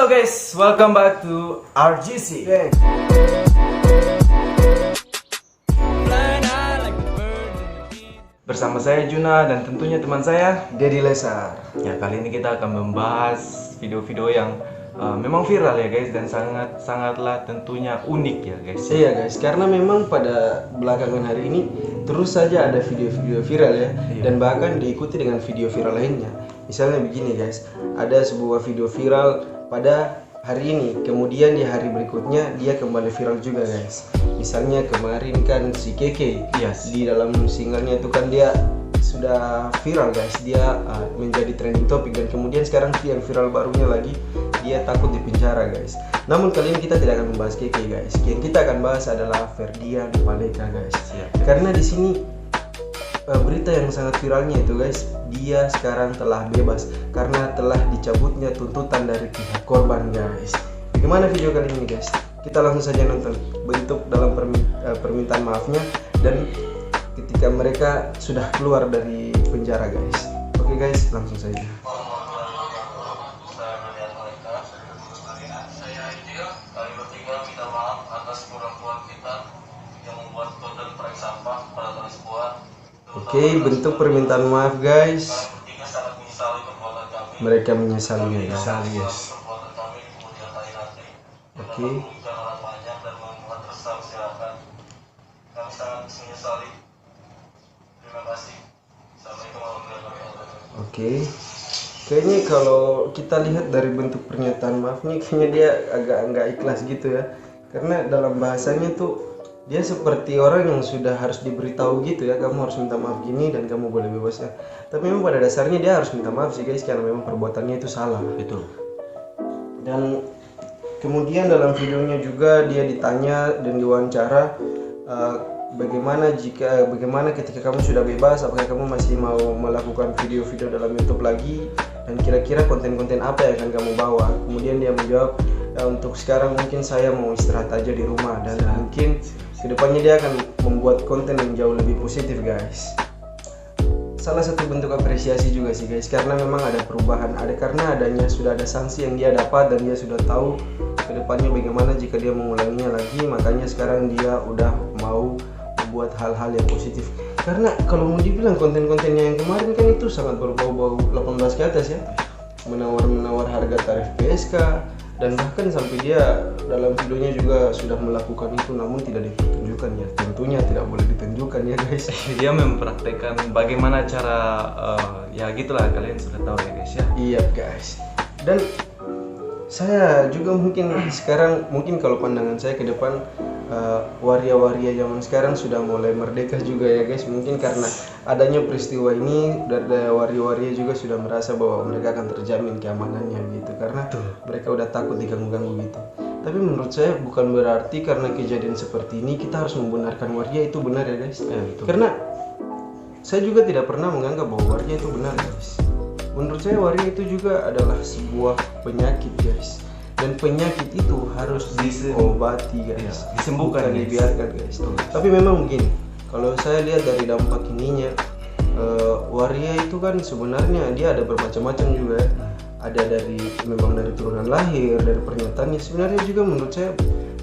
guys, welcome back to RGC. Bersama saya Juna dan tentunya teman saya Dedi Lesar. Ya, kali ini kita akan membahas video-video yang memang viral ya guys, dan sangatlah tentunya unik ya guys. Iya guys, karena memang pada belakangan hari ini terus saja ada video-video viral ya. Iya. Dan bahkan diikuti dengan video viral lainnya. Misalnya begini guys, ada sebuah video viral pada hari ini, kemudian di hari berikutnya dia kembali viral juga guys. Misalnya kemarin kan si Keke, Yes. di dalam singlenya itu kan dia sudah viral guys, dia menjadi trending topic, dan kemudian sekarang yang viral barunya lagi dia takut di penjara guys. Namun kali ini kita tidak akan membahas Keke guys. Yang kita akan bahas adalah Ferdian Paleka guys. Siap. Karena di sini berita yang sangat viralnya itu guys, dia sekarang telah bebas karena telah dicabutnya tuntutan dari pihak korban guys. Bagaimana video kali ini guys? Kita langsung saja nonton bentuk dalam permintaan maafnya dan ketika mereka sudah keluar dari penjara guys. Oke guys, langsung saja. Saya Idil, kami bertiga minta maaf atas kurang-kurang kita yang membuat konten prank sampah pada kali sebuah. Oke, bentuk permintaan maaf guys. Kami bertiga sangat menyesali perbuatan kami. Mereka menyesalinya guys. Yes. Perbuatan kami di kemudian hari nanti. Oke. Merugikan orang banyak dan membuat resah masyarakat. Kami sangat menyesali. Terima kasih. Assalamualaikum warahmatullahi wabarakatuh. Oke. Kayaknya kalau kita lihat dari bentuk pernyataan maafnya, kayaknya dia agak nggak ikhlas gitu ya. Karena dalam bahasanya tuh dia seperti orang yang sudah harus diberitahu gitu ya, kamu harus minta maaf gini dan kamu boleh bebas ya. Tapi memang pada dasarnya dia harus minta maaf sih guys, karena memang perbuatannya itu salah. Betul. Dan kemudian dalam videonya juga dia ditanya dan diwawancara bagaimana ketika kamu sudah bebas, apakah kamu masih mau melakukan video-video dalam YouTube lagi, dan kira-kira konten-konten apa yang akan kamu bawa. Kemudian dia menjawab, untuk sekarang mungkin saya mau istirahat aja di rumah, dan mungkin kedepannya dia akan membuat konten yang jauh lebih positif guys. Salah satu bentuk apresiasi juga sih guys, karena memang ada perubahan, sudah ada sanksi yang dia dapat, dan dia sudah tahu kedepannya bagaimana jika dia mengulanginya lagi. Makanya sekarang dia udah mau membuat hal-hal yang positif. Karena kalau mau dibilang konten-kontennya yang kemarin kan itu sangat berbau-bau 18 ke atas ya, menawar harga tarif PSK, dan bahkan sampai dia dalam videonya juga sudah melakukan itu, namun tidak ditunjukkan ya. Tentunya tidak boleh ditunjukkan ya guys. Dia mempraktekkan bagaimana cara ya gitulah, kalian sudah tahu ya guys ya. Iya guys. Dan saya juga mungkin sekarang, mungkin kalau pandangan saya ke depan, waria-waria zaman sekarang sudah mulai merdeka juga ya guys. Mungkin karena adanya peristiwa ini, dari waria-waria juga sudah merasa bahwa mereka akan terjamin keamanannya gitu, karena mereka udah takut diganggu-ganggu gitu. Tapi menurut saya bukan berarti karena kejadian seperti ini kita harus membenarkan waria itu benar ya guys. Karena saya juga tidak pernah menganggap bahwa waria itu benar guys. Menurut saya waria itu juga adalah sebuah penyakit guys, dan penyakit itu harus diobati guys, disembuhkan, bukan dibiarkan guys. Tapi memang begini, kalau saya lihat dari dampak ininya, waria itu kan sebenarnya dia ada bermacam-macam juga ya. Ada memang dari turunan lahir, dari pernyataannya. Sebenarnya juga menurut saya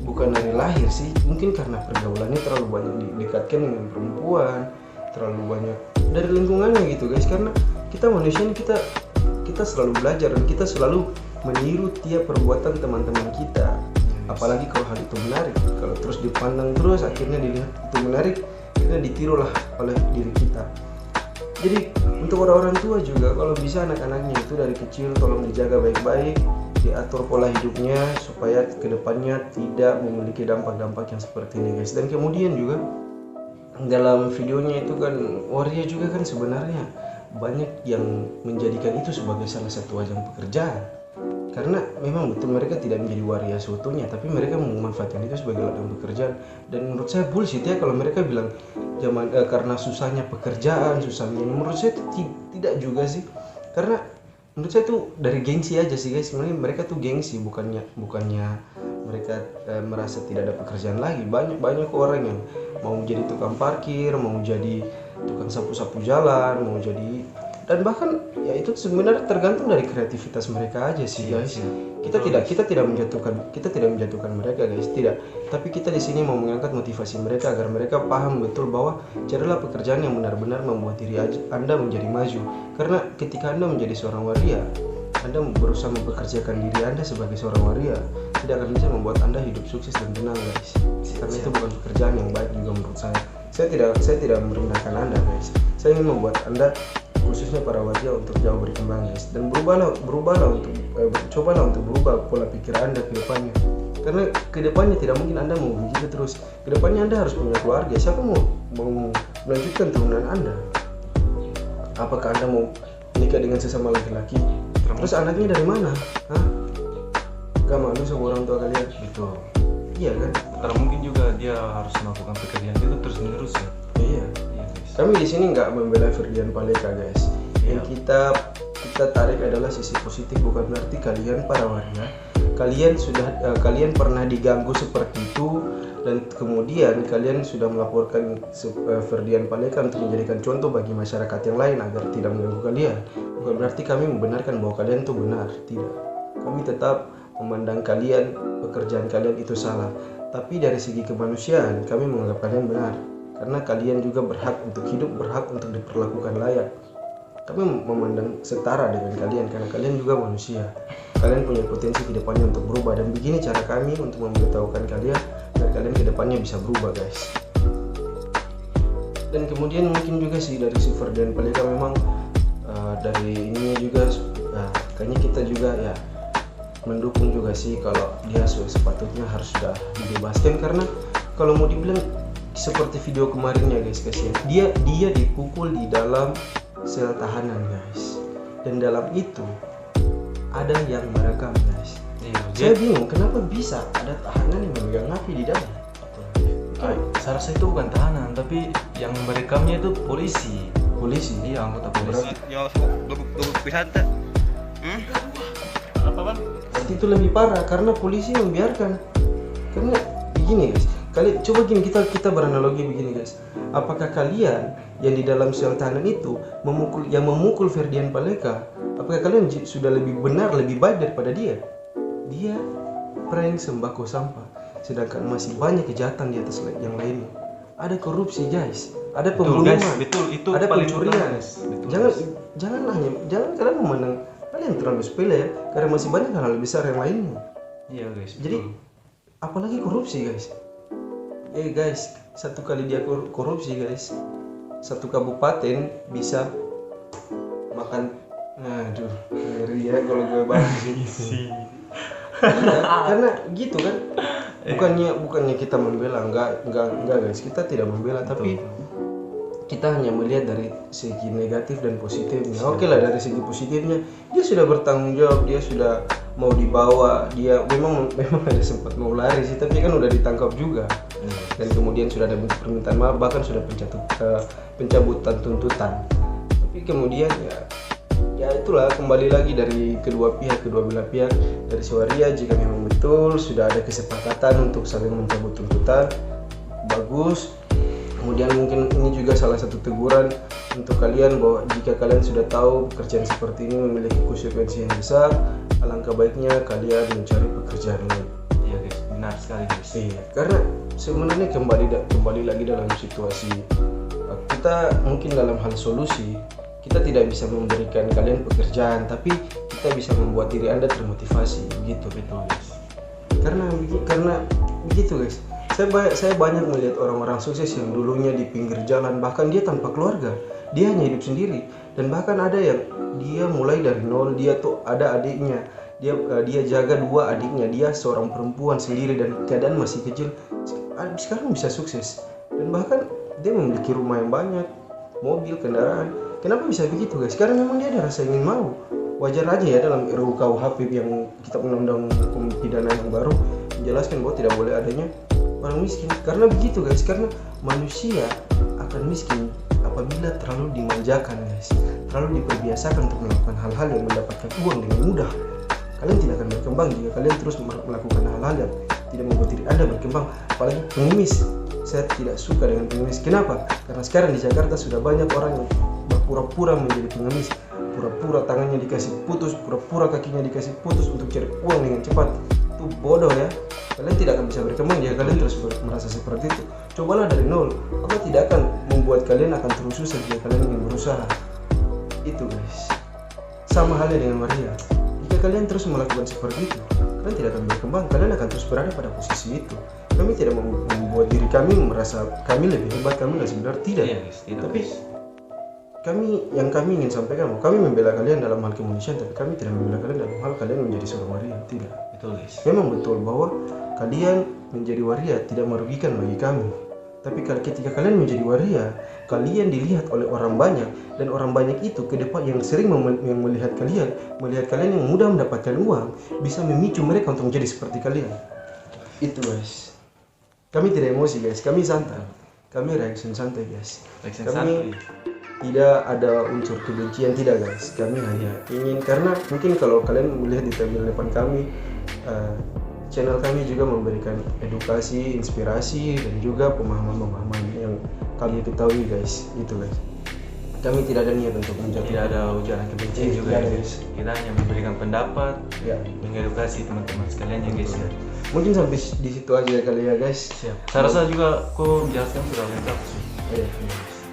bukan dari lahir sih, mungkin karena pergaulannya terlalu banyak didekatkan dengan perempuan, terlalu banyak dari lingkungannya gitu guys. Karena kita manusia ini kita selalu belajar, dan kita selalu meniru tiap perbuatan teman-teman kita. Apalagi kalau hal itu menarik, kalau terus dipandang terus, akhirnya dilihat itu menarik, akhirnya ditirulah oleh diri kita. Jadi untuk orang-orang tua juga, kalau bisa anak-anaknya itu dari kecil tolong dijaga baik-baik, diatur pola hidupnya supaya kedepannya tidak memiliki dampak-dampak yang seperti ini guys. Dan kemudian juga dalam videonya itu kan waria juga kan sebenarnya banyak yang menjadikan itu sebagai salah satu ajang pekerjaan. Karena memang betul mereka tidak menjadi waria seutuhnya, tapi mereka memanfaatkan itu sebagai ladang pekerjaan. Dan menurut saya bullshit ya kalau mereka bilang karena susahnya pekerjaan, susahnya ini. Menurut saya itu tidak juga sih. Karena menurut saya itu dari gengsi aja sih guys. Sebenarnya mereka tuh gengsi, bukannya mereka merasa tidak ada pekerjaan lagi. Banyak orang yang mau jadi tukang parkir, mau jadi tukang sapu-sapu jalan, mau jadi dan bahkan ya itu sebenarnya tergantung dari kreativitas mereka aja sih guys. Kita tidak menjatuhkan mereka guys, tidak. Tapi kita di sini mau mengangkat motivasi mereka agar mereka paham betul bahwa carilah pekerjaan yang benar-benar membuat diri Anda menjadi maju. Karena ketika Anda menjadi seorang waria, Anda berusaha mempekerjakan diri Anda sebagai seorang waria, tidak akan bisa membuat Anda hidup sukses dan tenang guys. Karena itu bukan pekerjaan yang baik juga menurut saya. Saya tidak merendahkan Anda guys. Saya ingin membuat Anda, khususnya para waria, untuk jauh berkembang guys, dan cobalah untuk berubah pola pikir Anda ke depannya. Karena ke depannya tidak mungkin Anda mau begitu terus. Ke depannya Anda harus punya keluarga. Siapa mau melanjutkan turunan Anda? Apakah Anda mau menikah dengan sesama laki-laki? Terus anaknya dari mana? Hah? Gak malu sama orang tua kalian? Betul. Iya kan? Karena mungkin juga dia harus melakukan pekerjaan itu terus menerus ya. Iya. Iya guys. Kami di sini nggak membela Ferdian Paleka guys. Yang kita tarik adalah sisi positif, bukan berarti kalian para waria kalian pernah diganggu seperti itu dan kemudian kalian sudah melaporkan Ferdian Paleka untuk menjadikan contoh bagi masyarakat yang lain agar tidak mengganggu kalian. Bukan berarti kami membenarkan bahwa kalian itu benar, tidak. Kami tetap memandang kalian, pekerjaan kalian itu salah. Tapi dari segi kemanusiaan kami menganggap kalian benar. Karena kalian juga berhak untuk hidup, berhak untuk diperlakukan layak. Kami memandang setara dengan kalian karena kalian juga manusia. Kalian punya potensi kedepannya untuk berubah, dan begini cara kami untuk memberitahukan kalian agar kalian kedepannya bisa berubah guys. Dan kemudian mungkin juga sih dari si Ferdian Paleka memang dari ininya juga kayaknya kita juga ya mendukung juga sih kalau dia sepatutnya harus sudah dibebaskan. Karena kalau mau dibilang seperti video kemarinnya guys, kasihan dia dipukul di dalam sel tahanan guys, dan dalam itu ada yang merekam guys. Saya bingung kenapa bisa ada tahanan yang memegang api di dalam. Saya rasa itu bukan tahanan, tapi yang merekamnya itu polisi. Iya, anggota polisi. Ya, duduk pisan teh. Apa bang? Berarti itu lebih parah karena polisi membiarkan. Karena begini guys, coba gini, kita beranalogi begini guys. Apakah kalian yang di dalam sel tahanan itu memukul Ferdian Paleka, apakah kalian sudah lebih benar, lebih baik daripada dia? Dia prank sembako sampah, sedangkan masih banyak kejahatan di atas yang lainnya. Ada korupsi guys, ada pembunuhan, betul, itu ada paling pencurian. utama, guys. Betul, Jangan kalian memandang kalian terlalu sepele ya, karena masih banyak hal besar yang lainnya. Iya guys. Jadi apalagi korupsi guys. Guys, satu kali dia korupsi guys, satu kabupaten bisa makan. Aduh, ngeri ya kalau gue bahas sih. Karena gitu kan. Bukannya kita membela, enggak guys, kita tidak membela, tapi kita hanya melihat dari segi negatif dan positifnya. Oke lah, dari segi positifnya dia sudah bertanggung jawab, dia sudah mau dibawa, dia memang ada sempat mau lari sih, tapi kan udah ditangkap juga. Dan kemudian sudah ada bentuk permintaan maaf, bahkan sudah pencabutan tuntutan. Tapi kemudian ya itulah, kembali lagi dari kedua belah pihak, dari waria, jika memang betul sudah ada kesepakatan untuk saling mencabut tuntutan, bagus. Kemudian mungkin ini juga salah satu teguran untuk kalian bahwa jika kalian sudah tahu pekerjaan seperti ini memiliki konsekuensi yang besar, alangkah baiknya kalian mencari pekerjaan lain. Iya guys, benar sekali guys. Iya, karena sebenarnya kembali lagi dalam situasi kita, mungkin dalam hal solusi kita tidak bisa memberikan kalian pekerjaan, tapi kita bisa membuat diri Anda termotivasi, begitu. Betul guys. Karena begitu guys. Saya banyak melihat orang-orang sukses yang dulunya di pinggir jalan, bahkan dia tanpa keluarga, dia hanya hidup sendiri, dan bahkan ada yang dia mulai dari nol, dia tuh ada adiknya, dia jaga 2 adiknya, dia seorang perempuan sendiri dan keadaan masih kecil, sekarang bisa sukses, dan bahkan dia memiliki rumah yang banyak, mobil, kendaraan. Kenapa bisa begitu guys? Karena memang dia ada rasa ingin mau. Wajar aja ya, dalam RUU KUHP yang kitab undang-undang hukum pidana yang baru menjelaskan bahwa tidak boleh adanya orang miskin. Karena begitu guys, karena manusia akan miskin apabila terlalu dimanjakan guys, terlalu diperbiasakan untuk melakukan hal-hal yang mendapatkan uang dengan mudah. Kalian tidak akan berkembang jika kalian terus melakukan hal-hal yang tidak membuat diri Anda berkembang. Apalagi pengemis, saya tidak suka dengan pengemis. Kenapa? Karena sekarang di Jakarta sudah banyak orang yang pura-pura menjadi pengemis, pura-pura tangannya dikasih putus, pura-pura kakinya dikasih putus untuk cari uang dengan cepat. Itu bodoh ya. Kalian tidak akan bisa berkembang jika kalian terus merasa seperti itu. Cobalah dari nol. Allah tidak akan membuat kalian akan terus susah jika kalian ingin berusaha. Itu guys. Sama halnya dengan Maria. Jika kalian terus melakukan seperti itu, kalian tidak akan berkembang. Kalian akan terus berada pada posisi itu. Kami tidak membuat diri kami merasa kami lebih hebat, kami lebih benar, tidak. Iya, guys, tidak, Tapi guys. kami ingin sampaikan, kami membela kalian dalam hal kemanusiaan, tapi kami tidak membela kalian dalam hal kalian menjadi seorang waria. Tidak. Betul guys. Memang betul bahwa kalian menjadi waria tidak merugikan bagi kami. Tapi ketika kalian menjadi waria, kalian dilihat oleh orang banyak, dan orang banyak itu ke depan yang sering yang melihat kalian yang mudah mendapatkan uang, bisa memicu mereka untuk menjadi seperti kalian. Itu guys. Kami tidak emosi guys, kami santai. Kami reaction santai guys. Reaction Kami santai. tidak ada unsur kebencian, tidak guys. Kami hanya ingin, karena mungkin kalau kalian melihat di tabel depan kami, channel kami juga memberikan edukasi, inspirasi, dan juga pemahaman-pemahaman yang kami ketahui guys. Itu guys. Kami tidak ada niat untuk menjatuhkan. Tidak ada ujaran kebencian juga Tidak ada, guys. Kita hanya memberikan pendapat, Ya. mengedukasi teman-teman sekalian ya guys ya. Mungkin sampai di situ aja kali ya guys. Siap. Saya rasa juga kok menjelaskan sudah lengkap sih. Iya.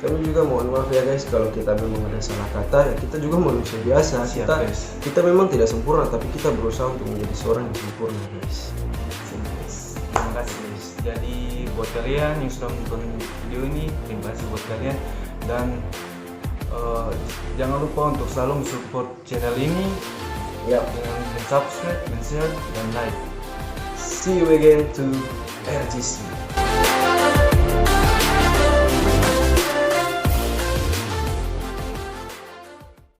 Kami juga mohon maaf ya guys kalau kita memang ada salah kata, ya kita juga manusia biasa. Siap, kita guys. kita memang tidak sempurna, tapi kita berusaha untuk menjadi seorang yang sempurna guys. Terima kasih guys. Jadi buat kalian yang sudah menonton video ini, terima kasih buat kalian, dan jangan lupa untuk selalu mensupport channel ini Ya. dengan subscribe, share, dan like. See you again to RGC.